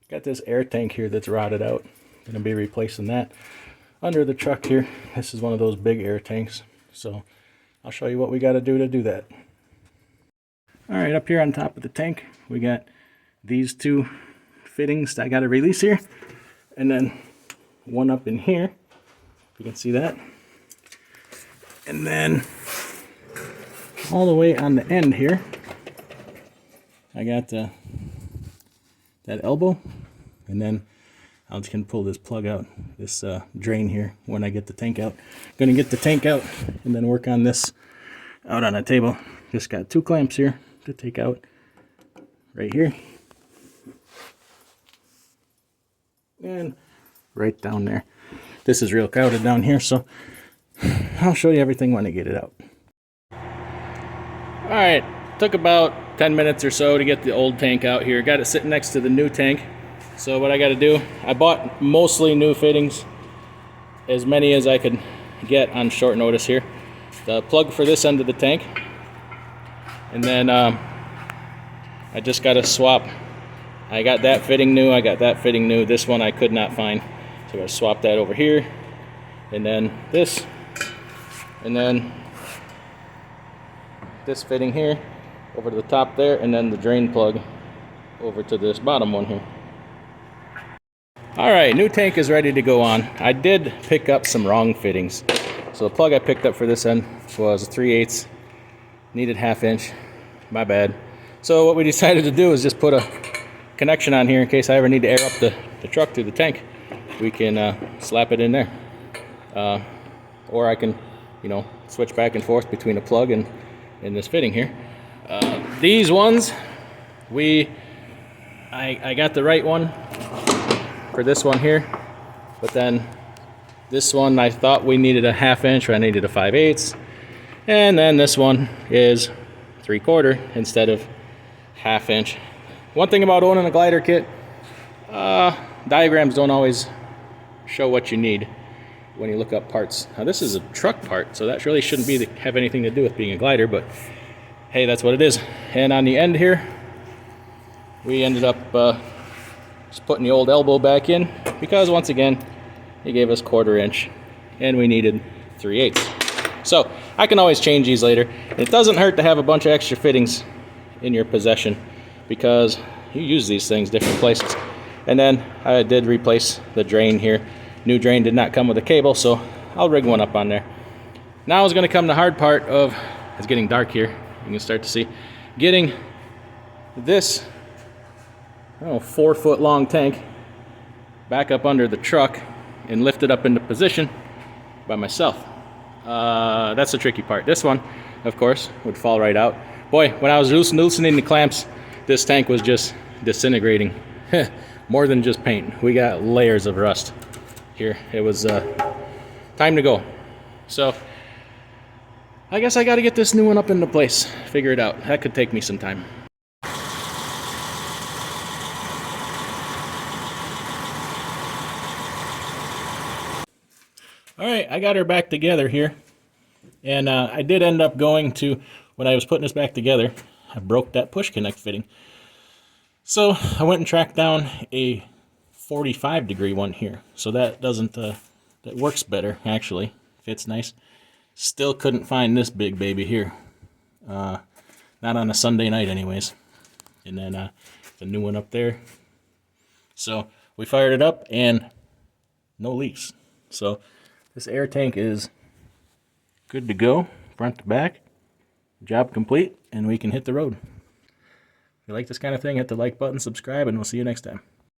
Got this air tank here that's rotted out. Gonna be replacing that under the truck here. This is one of those big air tanks, so I'll show you what we got to do that. All right, up here on top of the tank we got these two fittings that I got to release here, and then one up in here, if you can see that, and then all the way on the end here I got that elbow, and then I just can pull this plug out, this drain here, when I get the tank out. I'm gonna get the tank out and then work on this out on a table. Just got two clamps here to take out right here and right down there. This is real crowded down here, so I'll show you everything when I get it out. All right, took about 10 minutes or so to get the old tank out here. Got it sitting next to the new tank. So what I got to do, I bought mostly new fittings, as many as I could get on short notice here. The plug for this end of the tank, and then I just got to swap. I got that fitting new, I got that fitting new. This one I could not find, so I got to swap that over here, and then this, and then this fitting here over to the top there, and then the drain plug over to this bottom one here. Alright, new tank is ready to go on. I did pick up some wrong fittings. So the plug I picked up for this end was 3/8, needed 1/2 inch, my bad. So what we decided to do is just put a connection on here in case I ever need to air up the truck through the tank. We can slap it in there. Or I can, switch back and forth between a plug and this fitting here. These ones, I got the right one for this one here, but then this one I thought we needed a 1/2 inch, or I needed a 5/8, and then this one is 3/4 instead of 1/2 inch. One thing about owning a glider kit, diagrams don't always show what you need when you look up parts. Now this is a truck part, so that really shouldn't have anything to do with being a glider, but hey, that's what it is. And on the end here, we ended up just putting the old elbow back in, because once again he gave us 1/4 inch and we needed 3/8. So I can always change these later. It doesn't hurt to have a bunch of extra fittings in your possession, because you use these things different places. And then I did replace the drain here. New drain did not come with a cable, so I'll rig one up on there. Now is going to come the hard part of, it's getting dark here, you can start to see, getting this 4-foot long tank back up under the truck and lift it up into position by myself. That's the tricky part. This one, of course, would fall right out. Boy, when I was loosening the clamps, this tank was just disintegrating. More than just paint. We got layers of rust here. It was time to go. So I guess I got to get this new one up into place, figure it out. That could take me some time. Alright, I got her back together here, and I did end up going to, when I was putting this back together, I broke that push connect fitting. So I went and tracked down a 45-degree one here, so that doesn't, that works better actually, fits nice. Still couldn't find this big baby here, not on a Sunday night anyways. And then the new one up there. So we fired it up and no leaks. So this air tank is good to go, front to back. Job complete, and we can hit the road. If you like this kind of thing, hit the like button, subscribe, and we'll see you next time.